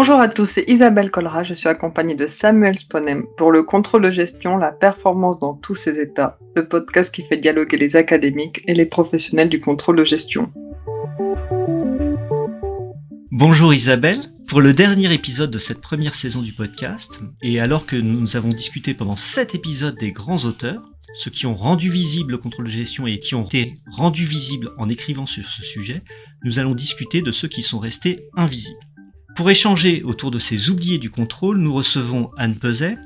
Bonjour à tous, c'est Isabelle Colra, je suis accompagnée de Samuel Sponem pour le contrôle de gestion, la performance dans tous ses états, le podcast qui fait dialoguer les académiques et les professionnels du contrôle de gestion. Bonjour Isabelle, pour le dernier épisode de cette première saison du podcast, et alors que nous avons discuté pendant 7 épisodes des grands auteurs, ceux qui ont rendu visible le contrôle de gestion et qui ont été rendus visibles en écrivant sur ce sujet, nous allons discuter de ceux qui sont restés invisibles. Pour échanger autour de ces oubliés du contrôle, nous recevons Anne Peuzet,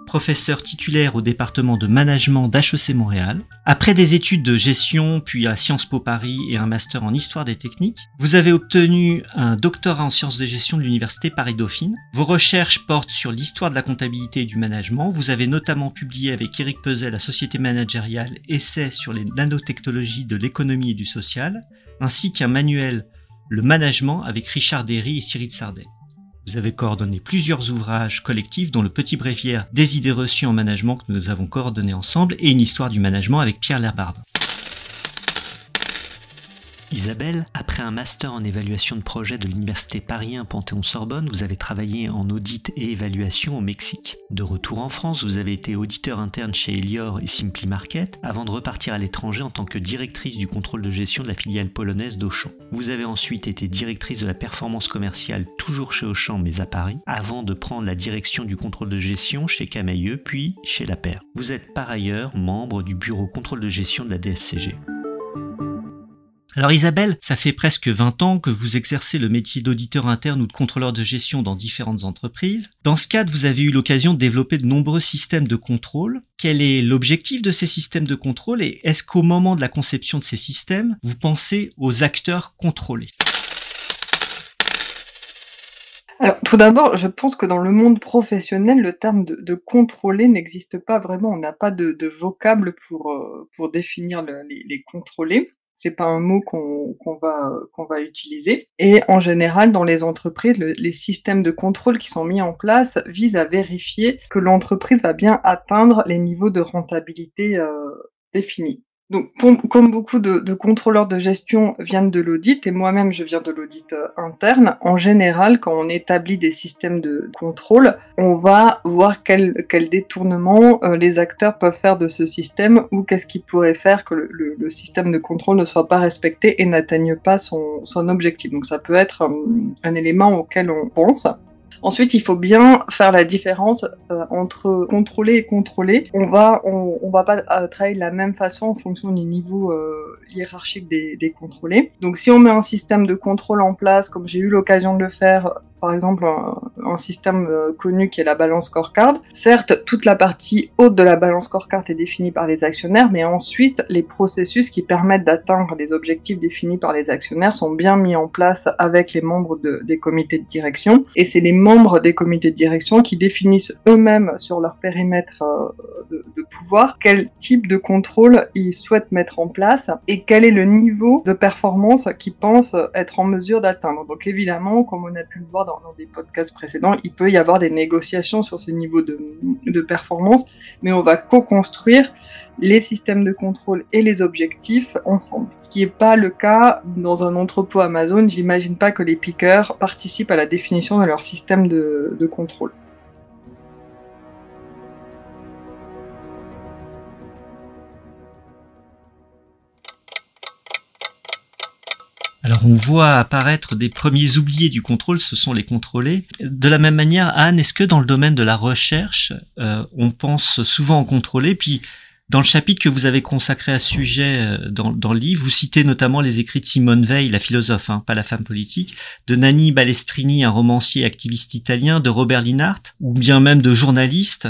professeure titulaire au département de management d'HEC Montréal. Après des études de gestion, puis à Sciences Po Paris et un master en histoire des techniques, vous avez obtenu un doctorat en sciences de gestion de l'université Paris-Dauphine. Vos recherches portent sur l'histoire de la comptabilité et du management. Vous avez notamment publié avec Éric Peuzet, la société managériale, essai sur les nanotechnologies de l'économie et du social, ainsi qu'un manuel Le management avec Richard Derry et Cyril Sardet. Vous avez coordonné plusieurs ouvrages collectifs, dont le petit bréviaire des idées reçues en management que nous avons coordonné ensemble et une histoire du management avec Pierre Lerbardin. Isabelle, après un master en évaluation de projet de l'université Paris 1 Panthéon-Sorbonne, vous avez travaillé en audit et évaluation au Mexique. De retour en France, vous avez été auditeur interne chez Elior et Simply Market, avant de repartir à l'étranger en tant que directrice du contrôle de gestion de la filiale polonaise d'Auchan. Vous avez ensuite été directrice de la performance commerciale, toujours chez Auchan mais à Paris, avant de prendre la direction du contrôle de gestion chez Camaïeu, puis chez La Paire. Vous êtes par ailleurs membre du bureau contrôle de gestion de la DFCG. Alors Isabelle, ça fait presque 20 ans que vous exercez le métier d'auditeur interne ou de contrôleur de gestion dans différentes entreprises. Dans ce cadre, vous avez eu l'occasion de développer de nombreux systèmes de contrôle. Quel est l'objectif de ces systèmes de contrôle et est-ce qu'au moment de la conception de ces systèmes, vous pensez aux acteurs contrôlés ? Alors, tout d'abord, je pense que dans le monde professionnel, le terme de contrôler n'existe pas vraiment. On n'a pas de vocable pour définir les contrôlés. C'est pas un mot qu'on va utiliser. Et en général, dans les entreprises, les systèmes de contrôle qui sont mis en place visent à vérifier que l'entreprise va bien atteindre les niveaux de rentabilité définis. Donc, comme beaucoup de contrôleurs de gestion viennent de l'audit, et moi-même je viens de l'audit interne, en général, quand on établit des systèmes de contrôle, on va voir quel détournement les acteurs peuvent faire de ce système ou qu'est-ce qui pourrait faire que le système de contrôle ne soit pas respecté et n'atteigne pas son objectif. Donc ça peut être un élément auquel on pense. Ensuite, il faut bien faire la différence entre contrôler et contrôler. On va pas travailler de la même façon en fonction du niveau hiérarchique des contrôlés. Donc, si on met un système de contrôle en place, comme j'ai eu l'occasion de le faire, par exemple un système connu qui est la balance scorecard, certes, toute la partie haute de la balance scorecard est définie par les actionnaires, mais ensuite, les processus qui permettent d'atteindre les objectifs définis par les actionnaires sont bien mis en place avec les membres des comités de direction. Et c'est les membres des comités de direction qui définissent eux-mêmes sur leur périmètre de pouvoir quel type de contrôle ils souhaitent mettre en place et quel est le niveau de performance qu'ils pensent être en mesure d'atteindre. Donc évidemment, comme on a pu le voir dans des podcasts précédents, il peut y avoir des négociations sur ces niveaux de performance, mais on va co-construire les systèmes de contrôle et les objectifs ensemble. Ce qui n'est pas le cas dans un entrepôt Amazon. J'imagine pas que les pickers participent à la définition de leur système de contrôle. Alors on voit apparaître des premiers oubliés du contrôle, ce sont les contrôlés. De la même manière, Anne, est-ce que dans le domaine de la recherche, on pense souvent en contrôler ? Puis dans le chapitre que vous avez consacré à ce sujet dans le livre, vous citez notamment les écrits de Simone Veil, la philosophe, pas la femme politique, de Nanni Balestrini, un romancier et activiste italien, de Robert Linhart, ou bien même de journalistes.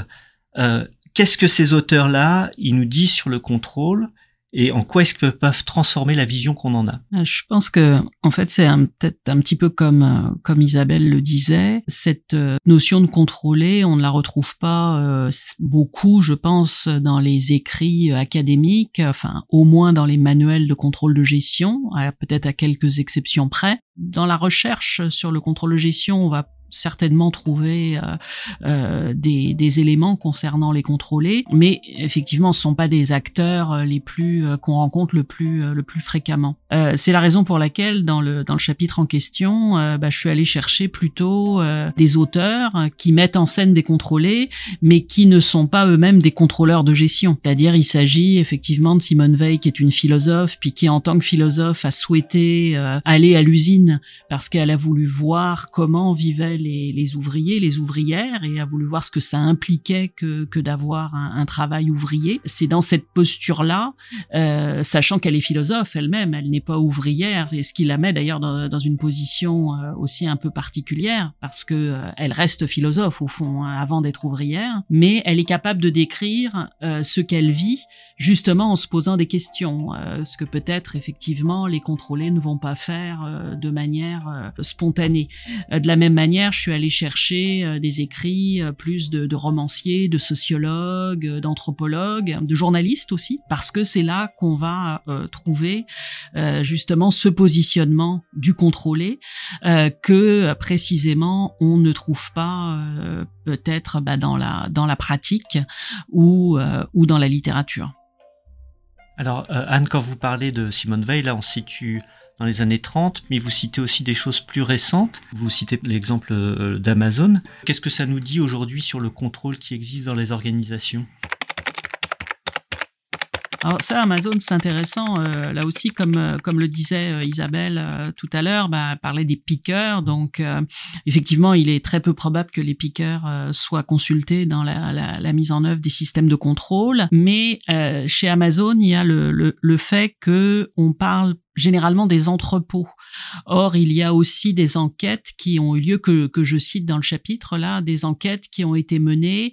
Qu'est-ce que ces auteurs-là, ils nous disent sur le contrôle ? Et en quoi est-ce qu'ils peuvent transformer la vision qu'on en a ? Je pense que, en fait, c'est peut-être un petit peu comme Isabelle le disait. Cette notion de contrôler, on ne la retrouve pas beaucoup, je pense, dans les écrits académiques, enfin, au moins dans les manuels de contrôle de gestion, peut-être à quelques exceptions près. Dans la recherche sur le contrôle de gestion, on va certainement trouver des éléments concernant les contrôlés, mais effectivement, ce sont pas des acteurs les plus qu'on rencontre le plus fréquemment. C'est la raison pour laquelle dans le chapitre en question, je suis allée chercher plutôt des auteurs qui mettent en scène des contrôlés, mais qui ne sont pas eux-mêmes des contrôleurs de gestion. C'est-à-dire, il s'agit effectivement de Simone Weil, qui est une philosophe, puis qui, en tant que philosophe, a souhaité aller à l'usine parce qu'elle a voulu voir comment vivaient les ouvriers, les ouvrières, et a voulu voir ce que ça impliquait que d'avoir un travail ouvrier. C'est dans cette posture-là, sachant qu'elle est philosophe elle-même, elle n'est pas ouvrière, et ce qui la met d'ailleurs dans une position aussi un peu particulière, parce que elle reste philosophe au fond, hein, avant d'être ouvrière, mais elle est capable de décrire ce qu'elle vit, justement en se posant des questions, ce que peut-être effectivement les contrôlés ne vont pas faire de manière spontanée. De la même manière, je suis allée chercher des écrits plus de romanciers, de sociologues, d'anthropologues, de journalistes aussi, parce que c'est là qu'on va trouver justement ce positionnement du contrôlé que précisément on ne trouve pas peut-être dans la pratique ou dans la littérature. Alors Anne, quand vous parlez de Simone Weil, là on se situe dans les années 30, mais vous citez aussi des choses plus récentes. Vous citez l'exemple d'Amazon. Qu'est-ce que ça nous dit aujourd'hui sur le contrôle qui existe dans les organisations ? Alors ça, Amazon, c'est intéressant. Là aussi, comme le disait Isabelle tout à l'heure, elle parlait des pickers. Donc, effectivement, il est très peu probable que les pickers soient consultés dans la mise en œuvre des systèmes de contrôle. Mais chez Amazon, il y a le fait que on parle généralement des entrepôts. Or, il y a aussi des enquêtes qui ont eu lieu, que je cite dans le chapitre là, des enquêtes qui ont été menées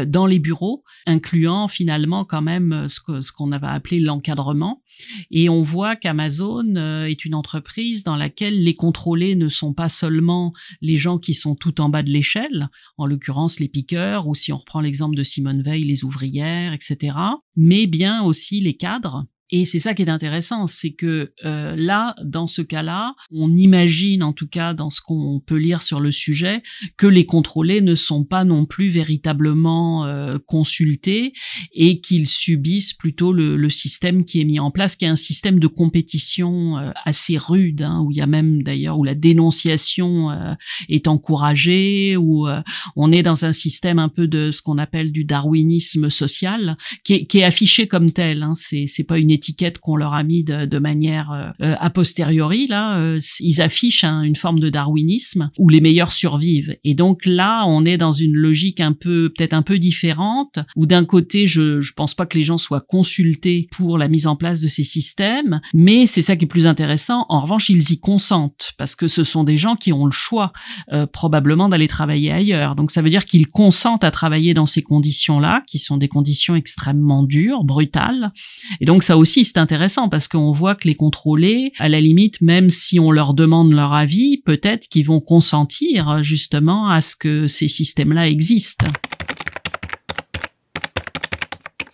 dans les bureaux, incluant finalement quand même ce qu'on avait appelé l'encadrement. Et on voit qu'Amazon est une entreprise dans laquelle les contrôlés ne sont pas seulement les gens qui sont tout en bas de l'échelle, en l'occurrence les pickers, ou si on reprend l'exemple de Simone Weil, les ouvrières, etc., mais bien aussi les cadres. Et c'est ça qui est intéressant, c'est que là, dans ce cas-là, on imagine, en tout cas dans ce qu'on peut lire sur le sujet, que les contrôlés ne sont pas non plus véritablement consultés et qu'ils subissent plutôt le système qui est mis en place, qui est un système de compétition assez rude, hein, où il y a même d'ailleurs où la dénonciation est encouragée, où on est dans un système un peu de ce qu'on appelle du darwinisme social, qui est affiché comme tel. Hein, c'est pas une étiquette qu'on leur a mis de manière a posteriori. Là, ils affichent une forme de darwinisme où les meilleurs survivent. Et donc là, on est dans une logique peut-être un peu différente, où d'un côté, je pense pas que les gens soient consultés pour la mise en place de ces systèmes, mais c'est ça qui est plus intéressant. En revanche, ils y consentent parce que ce sont des gens qui ont le choix probablement d'aller travailler ailleurs. Donc ça veut dire qu'ils consentent à travailler dans ces conditions-là, qui sont des conditions extrêmement dures, brutales. Et donc ça aussi, c'est intéressant parce qu'on voit que les contrôlés, à la limite, même si on leur demande leur avis, peut-être qu'ils vont consentir justement à ce que ces systèmes-là existent.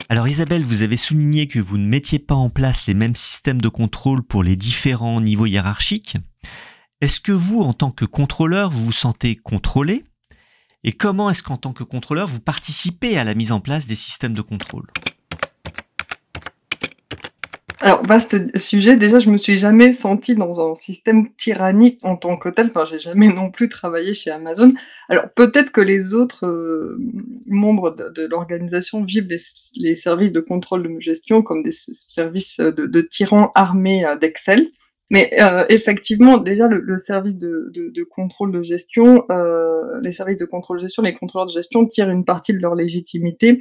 Alors Isabelle, vous avez souligné que vous ne mettiez pas en place les mêmes systèmes de contrôle pour les différents niveaux hiérarchiques. Est-ce que vous, en tant que contrôleur, vous vous sentez contrôlé ? Et comment est-ce qu'en tant que contrôleur, vous participez à la mise en place des systèmes de contrôle ? Alors, vaste sujet. Déjà, je me suis jamais sentie dans un système tyrannique en tant que tel. Enfin, j'ai jamais non plus travaillé chez Amazon. Alors, peut-être que les autres membres de l'organisation vivent les services de contrôle de gestion comme des services de tyrans armés d'Excel. Mais effectivement, déjà, le service de contrôle de gestion, les services de contrôle de gestion, les contrôleurs de gestion tirent une partie de leur légitimité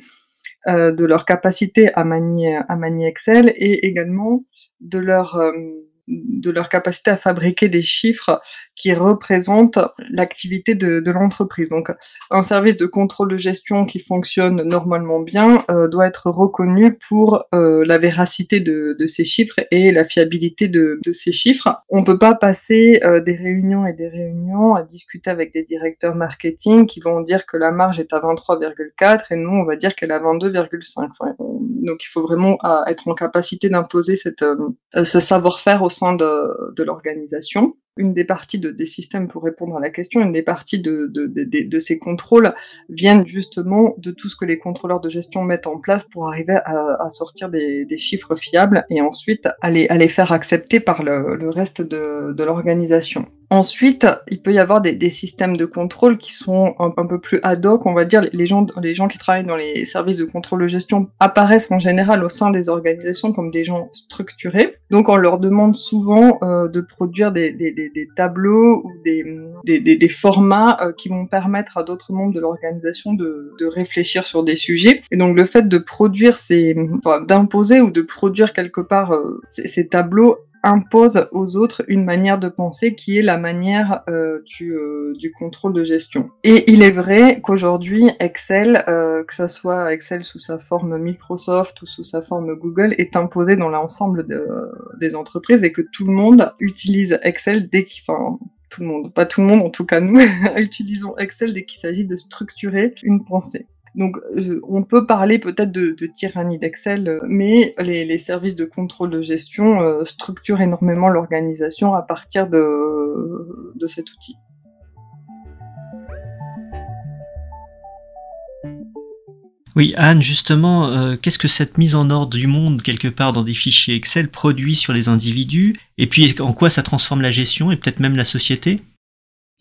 de leur capacité à manier Excel et également de leur capacité à fabriquer des chiffres qui représentent l'activité de l'entreprise. Donc, un service de contrôle de gestion qui fonctionne normalement bien doit être reconnu pour la véracité de ces chiffres et la fiabilité de ces chiffres. On peut pas passer des réunions et des réunions à discuter avec des directeurs marketing qui vont dire que la marge est à 23,4 et nous, on va dire qu'elle est à 22,5. Enfin, donc, il faut vraiment être en capacité d'imposer ce savoir-faire au sein de l'organisation. Une des parties des systèmes, pour répondre à la question, une des parties de ces contrôles viennent justement de tout ce que les contrôleurs de gestion mettent en place pour arriver à sortir des chiffres fiables et ensuite à les faire accepter par le reste de l'organisation. Ensuite, il peut y avoir des systèmes de contrôle qui sont un peu plus ad hoc, on va dire. Les gens qui travaillent dans les services de contrôle de gestion apparaissent en général au sein des organisations comme des gens structurés. Donc on leur demande souvent de produire des tableaux ou des formats qui vont permettre à d'autres membres de l'organisation de réfléchir sur des sujets. Et donc le fait de produire d'imposer ou de produire quelque part ces tableaux impose aux autres une manière de penser qui est la manière du contrôle de gestion. Et il est vrai qu'aujourd'hui, Excel, que ça soit Excel sous sa forme Microsoft ou sous sa forme Google, est imposé dans l'ensemble des entreprises et que tout le monde utilise Excel tout le monde, pas tout le monde, en tout cas nous, utilisons Excel dès qu'il s'agit de structurer une pensée. Donc, on peut parler peut-être de tyrannie d'Excel, mais les services de contrôle de gestion structurent énormément l'organisation à partir de cet outil. Oui, Anne, justement, qu'est-ce que cette mise en ordre du monde, quelque part dans des fichiers Excel, produit sur les individus? Et puis, en quoi ça transforme la gestion et peut-être même la société?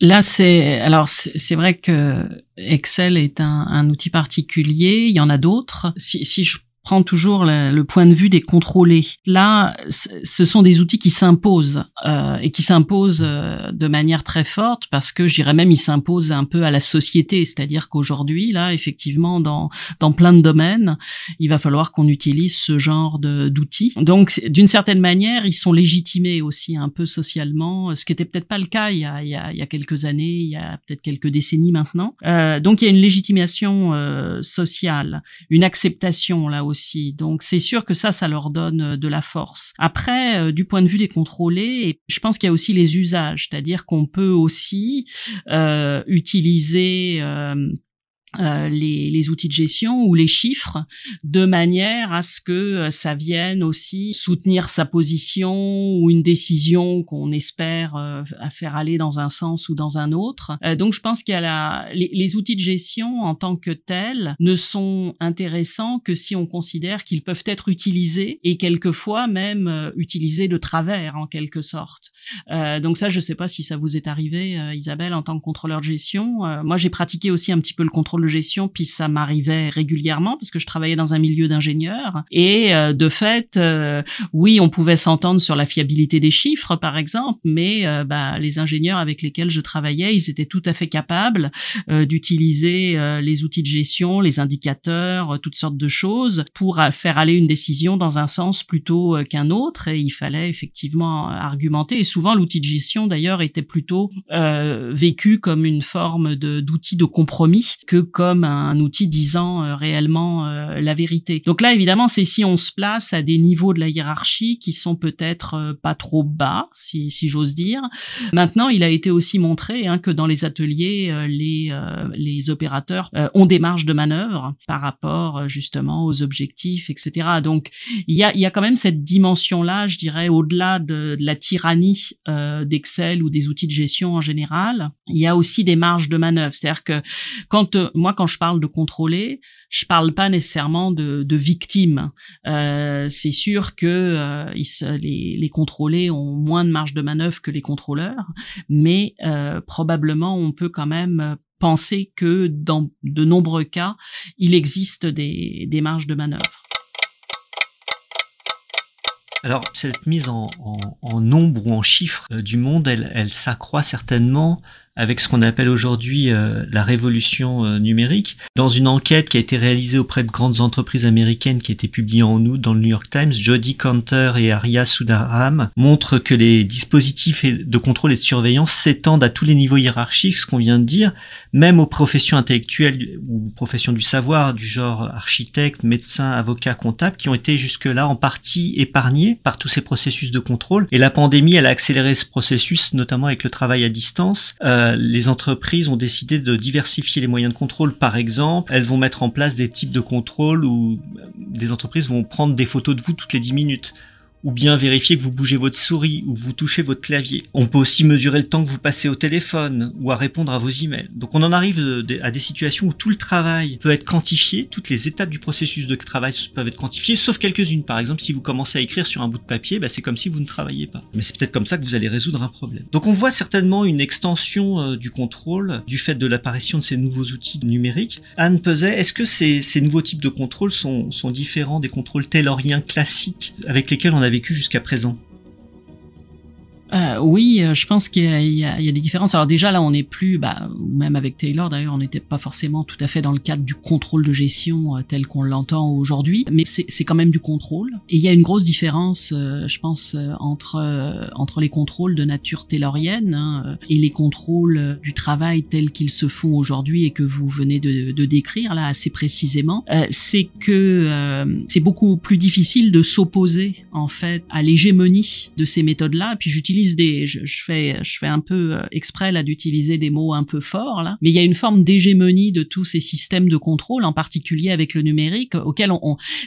Là, c'est vrai que Excel est un outil particulier. Il y en a d'autres. Si je prends toujours le point de vue des contrôlés, là, ce sont des outils qui s'imposent et qui s'imposent de manière très forte parce que je dirais même ils s'imposent un peu à la société. C'est-à-dire qu'aujourd'hui, là, effectivement, dans plein de domaines, il va falloir qu'on utilise ce genre d'outils. Donc, d'une certaine manière, ils sont légitimés aussi un peu socialement, ce qui était peut-être pas le cas il y a quelques années, il y a peut-être quelques décennies maintenant. Donc, il y a une légitimation sociale, une acceptation là aussi. Donc, c'est sûr que ça leur donne de la force. Après, du point de vue des contrôlés, je pense qu'il y a aussi les usages, c'est-à-dire qu'on peut aussi utiliser les outils de gestion ou les chiffres de manière à ce que ça vienne aussi soutenir sa position ou une décision qu'on espère à faire aller dans un sens ou dans un autre. Donc je pense qu'il y a les outils de gestion en tant que tels ne sont intéressants que si on considère qu'ils peuvent être utilisés et quelquefois même utilisés de travers en quelque sorte. Donc ça, je sais pas si ça vous est arrivé, Isabelle, en tant que contrôleur de gestion. Moi, j'ai pratiqué aussi un petit peu le contrôle de gestion, puis ça m'arrivait régulièrement parce que je travaillais dans un milieu d'ingénieurs et de fait, oui, on pouvait s'entendre sur la fiabilité des chiffres, par exemple, mais les ingénieurs avec lesquels je travaillais, ils étaient tout à fait capables d'utiliser les outils de gestion, les indicateurs, toutes sortes de choses pour faire aller une décision dans un sens plutôt qu'un autre et il fallait effectivement argumenter et souvent l'outil de gestion d'ailleurs était plutôt vécu comme une forme d'outil de compromis que comme un outil disant réellement la vérité. Donc là, évidemment, c'est si on se place à des niveaux de la hiérarchie qui sont peut-être pas trop bas, si j'ose dire. Maintenant, il a été aussi montré que dans les ateliers, les opérateurs ont des marges de manœuvre par rapport justement aux objectifs, etc. Donc, il y a quand même cette dimension-là, je dirais, au-delà de la tyrannie d'Excel ou des outils de gestion en général. Il y a aussi des marges de manœuvre. C'est-à-dire que quand je parle de contrôler, je parle pas nécessairement de victimes. C'est sûr que les contrôlés ont moins de marge de manœuvre que les contrôleurs, mais probablement on peut quand même penser que dans de nombreux cas, il existe des marges de manœuvre. Alors, cette mise en nombre ou en chiffres du monde, elle s'accroît certainement avec ce qu'on appelle aujourd'hui la révolution numérique. Dans une enquête qui a été réalisée auprès de grandes entreprises américaines qui a été publiée en août dans le New York Times, Jody Kanter et Arya Sundaram montrent que les dispositifs de contrôle et de surveillance s'étendent à tous les niveaux hiérarchiques, ce qu'on vient de dire, même aux professions intellectuelles ou professions du savoir, du genre architecte, médecin, avocat, comptable, qui ont été jusque-là en partie épargnés par tous ces processus de contrôle. Et la pandémie, elle a accéléré ce processus, notamment avec le travail à distance. Les entreprises ont décidé de diversifier les moyens de contrôle. Par exemple, elles vont mettre en place des types de contrôle où des entreprises vont prendre des photos de vous toutes les 10 minutes ou bien vérifier que vous bougez votre souris ou vous touchez votre clavier. On peut aussi mesurer le temps que vous passez au téléphone ou à répondre à vos emails. Donc on en arrive à des situations où tout le travail peut être quantifié, toutes les étapes du processus de travail peuvent être quantifiées, sauf quelques-unes. Par exemple, si vous commencez à écrire sur un bout de papier, c'est comme si vous ne travailliez pas. Mais c'est peut-être comme ça que vous allez résoudre un problème. Donc on voit certainement une extension du contrôle du fait de l'apparition de ces nouveaux outils numériques. Anne Peuzet, est-ce que ces nouveaux types de contrôle sont différents des contrôles tayloriens classiques avec lesquels on a vécu jusqu'à présent? Oui, je pense qu'il y a des différences. Alors déjà là, on n'est plus, même avec Taylor d'ailleurs, on n'était pas forcément tout à fait dans le cadre du contrôle de gestion tel qu'on l'entend aujourd'hui, mais c'est quand même du contrôle. Et il y a une grosse différence, je pense, entre les contrôles de nature taylorienne et les contrôles du travail tels qu'ils se font aujourd'hui et que vous venez de décrire là assez précisément. C'est que c'est beaucoup plus difficile de s'opposer en fait à l'hégémonie de ces méthodes-là. Puis j'utilise je fais un peu exprès là d'utiliser des mots un peu forts là, mais il y a une forme d'hégémonie de tous ces systèmes de contrôle, en particulier avec le numérique, auxquels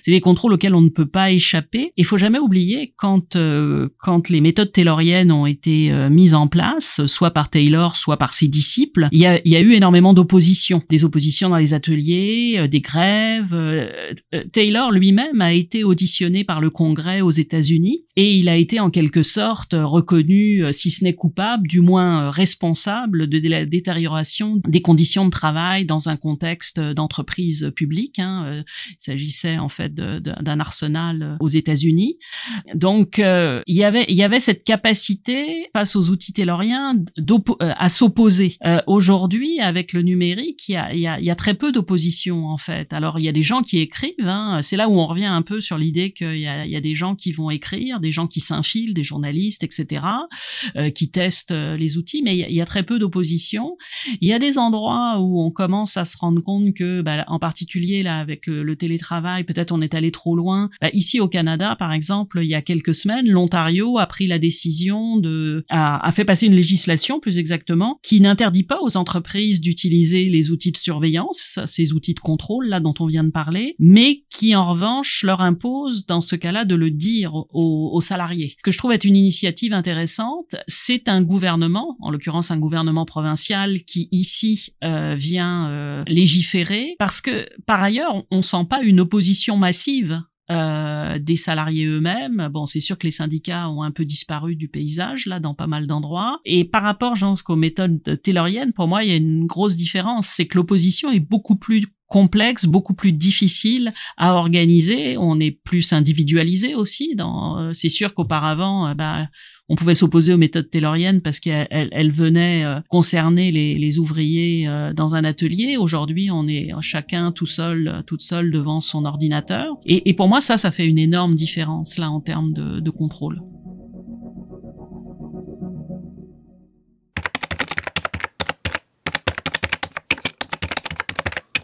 c'est des contrôles auxquels on ne peut pas échapper. Il faut jamais oublier quand les méthodes tayloriennes ont été mises en place, soit par Taylor, soit par ses disciples, il y a eu énormément d'opposition, des oppositions dans les ateliers, des grèves. Taylor lui-même a été auditionné par le Congrès aux États-Unis et il a été en quelque sorte reconnu, si ce n'est coupable, du moins responsable de la détérioration des conditions de travail dans un contexte d'entreprise publique. Il s'agissait en fait d'un arsenal aux États-Unis. Donc il y avait cette capacité face aux outils tayloriens à s'opposer. Aujourd'hui, avec le numérique, il y a très peu d'opposition en fait. Alors il y a des gens qui écrivent. C'est là où on revient un peu sur l'idée qu'il y a des gens qui vont écrire, des gens qui s'infilent, des journalistes, etc., qui testent les outils, mais il y a très peu d'opposition. Il y a des endroits où on commence à se rendre compte que, en particulier là avec le télétravail, peut-être on est allé trop loin. Ici au Canada, par exemple, il y a quelques semaines, l'Ontario a pris la décision a fait passer une législation, plus exactement, qui n'interdit pas aux entreprises d'utiliser les outils de surveillance, ces outils de contrôle là dont on vient de parler, mais qui en revanche leur impose dans ce cas-là de le dire aux salariés. Ce que je trouve être une initiative intéressante, c'est un gouvernement, en l'occurrence un gouvernement provincial, qui ici vient légiférer, parce que par ailleurs on sent pas une opposition massive des salariés eux-mêmes. Bon, c'est sûr que les syndicats ont un peu disparu du paysage là dans pas mal d'endroits. Et par rapport, je pense, aux méthodes tayloriennes, pour moi, il y a une grosse différence, c'est que l'opposition est beaucoup plus complexe, beaucoup plus difficile à organiser. On est plus individualisé aussi. C'est sûr qu'auparavant, on pouvait s'opposer aux méthodes tayloriennes parce qu'elles venaient concerner les ouvriers dans un atelier. Aujourd'hui, on est chacun toute seule devant son ordinateur. Et pour moi, ça fait une énorme différence là en termes de contrôle.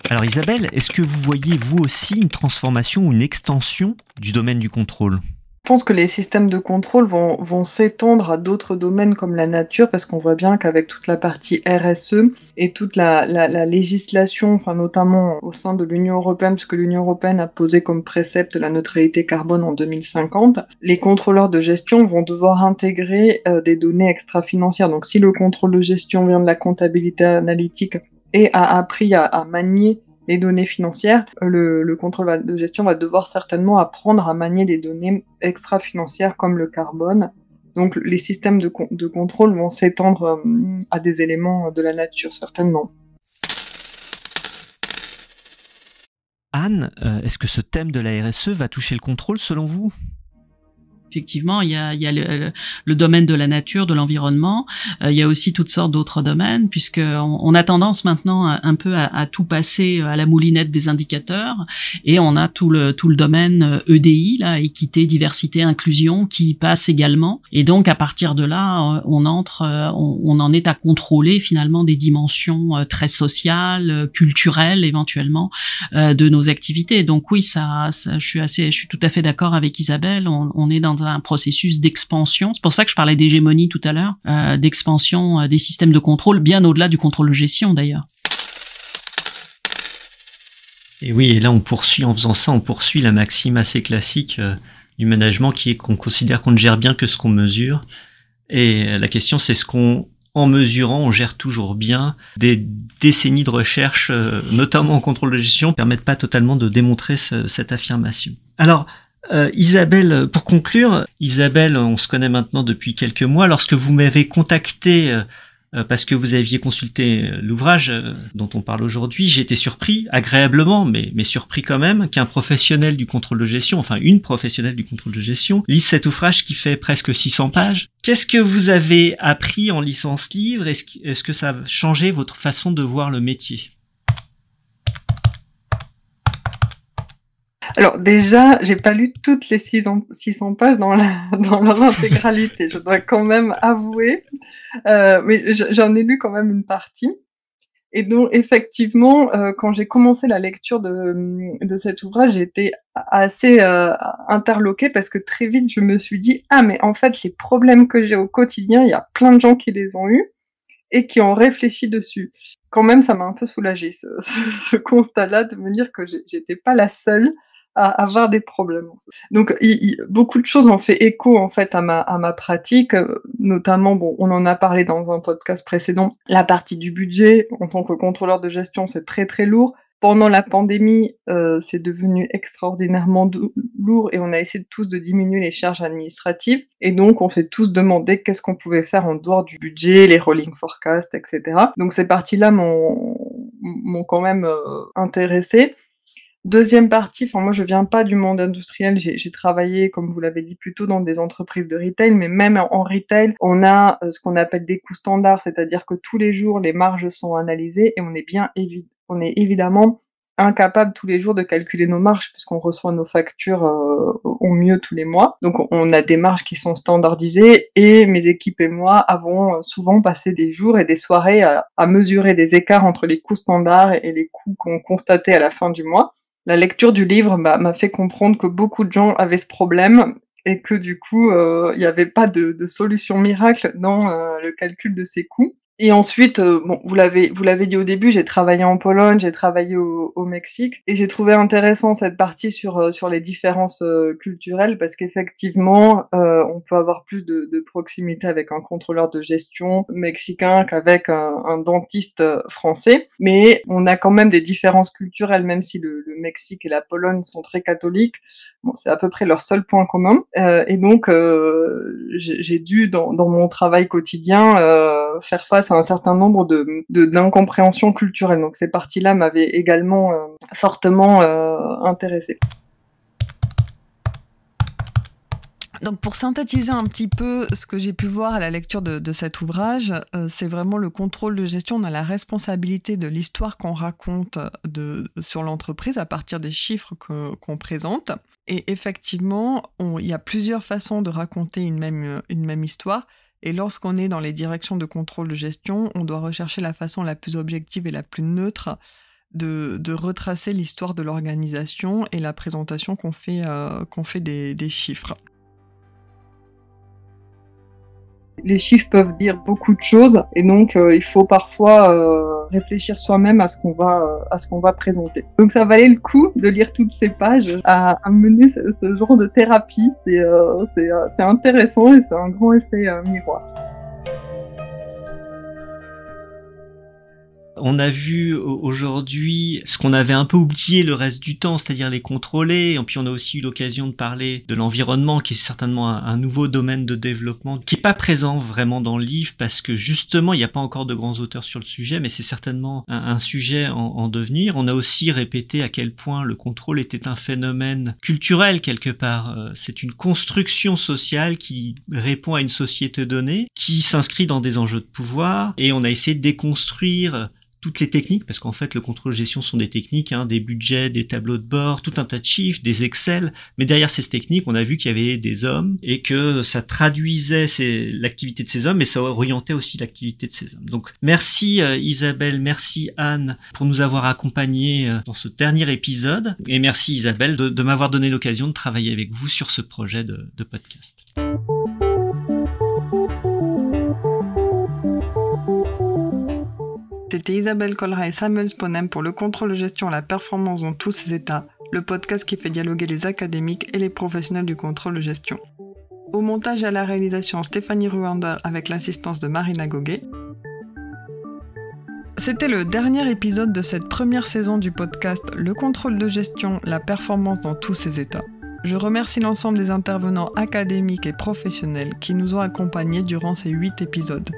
Alors Isabelle, est-ce que vous voyez vous aussi une transformation ou une extension du domaine du contrôle ? Je pense que les systèmes de contrôle vont s'étendre à d'autres domaines comme la nature, parce qu'on voit bien qu'avec toute la partie RSE et toute la législation, enfin notamment au sein de l'Union européenne, puisque l'Union européenne a posé comme précepte la neutralité carbone en 2050, les contrôleurs de gestion vont devoir intégrer des données extra-financières. Donc si le contrôle de gestion vient de la comptabilité analytique et a appris à manier les données financières, le contrôle de gestion va devoir certainement apprendre à manier des données extra-financières comme le carbone. Donc les systèmes de contrôle vont s'étendre à des éléments de la nature, certainement. Anne, est-ce que ce thème de la RSE va toucher le contrôle selon vous ? Effectivement, il y a le domaine de la nature, de l'environnement. Il y a aussi toutes sortes d'autres domaines, puisque on a tendance maintenant un peu à tout passer à la moulinette des indicateurs, et on a tout le domaine EDI, là, équité, diversité, inclusion, qui passe également. Et donc à partir de là, on en est à contrôler finalement des dimensions très sociales, culturelles éventuellement de nos activités. Donc oui, je suis tout à fait d'accord avec Isabelle. On est dans un processus d'expansion. C'est pour ça que je parlais d'hégémonie tout à l'heure, d'expansion des systèmes de contrôle, bien au-delà du contrôle de gestion d'ailleurs. Et oui, et là en faisant ça, on poursuit la maxime assez classique du management qui est qu'on considère qu'on ne gère bien que ce qu'on mesure. Et la question, c'est ce qu'on, en mesurant, on gère toujours bien. Des décennies de recherche, notamment en contrôle de gestion, permettent pas totalement de démontrer cette affirmation. Alors, Isabelle, pour conclure, Isabelle, on se connaît maintenant depuis quelques mois. Lorsque vous m'avez contacté parce que vous aviez consulté l'ouvrage dont on parle aujourd'hui, j'ai été surpris, agréablement, mais surpris quand même, qu'un professionnel du contrôle de gestion, enfin une professionnelle du contrôle de gestion, lise cet ouvrage qui fait presque 600 pages. Qu'est-ce que vous avez appris en lisant ce livre ? Est-ce que ça a changé votre façon de voir le métier ? Alors déjà, j'ai pas lu toutes les 600 pages dans leur intégralité, je dois quand même avouer, mais j'en ai lu quand même une partie. Et donc effectivement, quand j'ai commencé la lecture de cet ouvrage, j'ai été assez interloquée parce que très vite je me suis dit: «Ah mais en fait les problèmes que j'ai au quotidien, il y a plein de gens qui les ont eus et qui ont réfléchi dessus». Quand même, ça m'a un peu soulagée ce constat-là de me dire que j'étais pas la seule à avoir des problèmes. Donc beaucoup de choses ont fait écho en fait à ma pratique, notamment, bon, on en a parlé dans un podcast précédent, la partie du budget. En tant que contrôleur de gestion, c'est très, très lourd. Pendant la pandémie, c'est devenu extraordinairement lourd et on a essayé tous de diminuer les charges administratives et donc on s'est tous demandé qu'est-ce qu'on pouvait faire en dehors du budget, les rolling forecasts, et cetera. Donc ces parties-là m'ont quand même intéressée. Deuxième partie, enfin moi je viens pas du monde industriel, j'ai travaillé, comme vous l'avez dit, plutôt dans des entreprises de retail, mais même en retail, on a ce qu'on appelle des coûts standards, c'est-à-dire que tous les jours les marges sont analysées et on est évidemment incapable tous les jours de calculer nos marges puisqu'on reçoit nos factures au mieux tous les mois. Donc on a des marges qui sont standardisées et mes équipes et moi avons souvent passé des jours et des soirées à mesurer les écarts entre les coûts standards et les coûts qu'on constatait à la fin du mois. La lecture du livre m'a fait comprendre que beaucoup de gens avaient ce problème et que du coup, il y avait pas de solution miracle dans le calcul de ces coûts. Et ensuite, bon, vous l'avez dit au début, j'ai travaillé en Pologne, j'ai travaillé au Mexique et j'ai trouvé intéressant cette partie sur les différences culturelles parce qu'effectivement, on peut avoir plus de proximité avec un contrôleur de gestion mexicain qu'avec un dentiste français. Mais on a quand même des différences culturelles, même si le Mexique et la Pologne sont très catholiques. Bon, c'est à peu près leur seul point commun. Et donc, j'ai dû, dans mon travail quotidien, faire face à un certain nombre d'incompréhensions culturelles. Donc ces parties-là m'avaient également fortement intéressée. Donc pour synthétiser un petit peu ce que j'ai pu voir à la lecture de cet ouvrage, c'est vraiment le contrôle de gestion. On a la responsabilité de l'histoire qu'on raconte sur l'entreprise à partir des chiffres qu'on présente. Et effectivement, il y a plusieurs façons de raconter une même histoire. Et lorsqu'on est dans les directions de contrôle de gestion, on doit rechercher la façon la plus objective et la plus neutre de retracer l'histoire de l'organisation et la présentation qu'on fait des chiffres. Les chiffres peuvent dire beaucoup de choses et donc il faut parfois réfléchir soi-même à ce qu'on va présenter. Donc ça valait le coup de lire toutes ces pages, à mener ce genre de thérapie. C'est intéressant et c'est un grand effet miroir. On a vu aujourd'hui ce qu'on avait un peu oublié le reste du temps, c'est-à-dire les contrôler. Et puis on a aussi eu l'occasion de parler de l'environnement, qui est certainement un nouveau domaine de développement, qui est pas présent vraiment dans le livre, parce que justement, il n'y a pas encore de grands auteurs sur le sujet, mais c'est certainement un sujet en devenir. On a aussi répété à quel point le contrôle était un phénomène culturel quelque part. C'est une construction sociale qui répond à une société donnée, qui s'inscrit dans des enjeux de pouvoir, et on a essayé de déconstruire toutes les techniques, parce qu'en fait le contrôle de gestion sont des techniques, des budgets, des tableaux de bord, tout un tas de chiffres, des Excel, mais derrière ces techniques on a vu qu'il y avait des hommes et que ça traduisait l'activité de ces hommes, mais ça orientait aussi l'activité de ces hommes. Donc merci Isabelle, merci Anne pour nous avoir accompagnés dans ce dernier épisode, et merci Isabelle de m'avoir donné l'occasion de travailler avec vous sur ce projet de podcast. C'était Isabelle Collera et Samuel Sponem pour le contrôle de gestion à la performance dans tous ses états, le podcast qui fait dialoguer les académiques et les professionnels du contrôle de gestion. Au montage et à la réalisation, Stéphanie Ruander avec l'assistance de Marina Goguet. C'était le dernier épisode de cette première saison du podcast Le contrôle de gestion, la performance dans tous ses états. Je remercie l'ensemble des intervenants académiques et professionnels qui nous ont accompagnés durant ces 8 épisodes.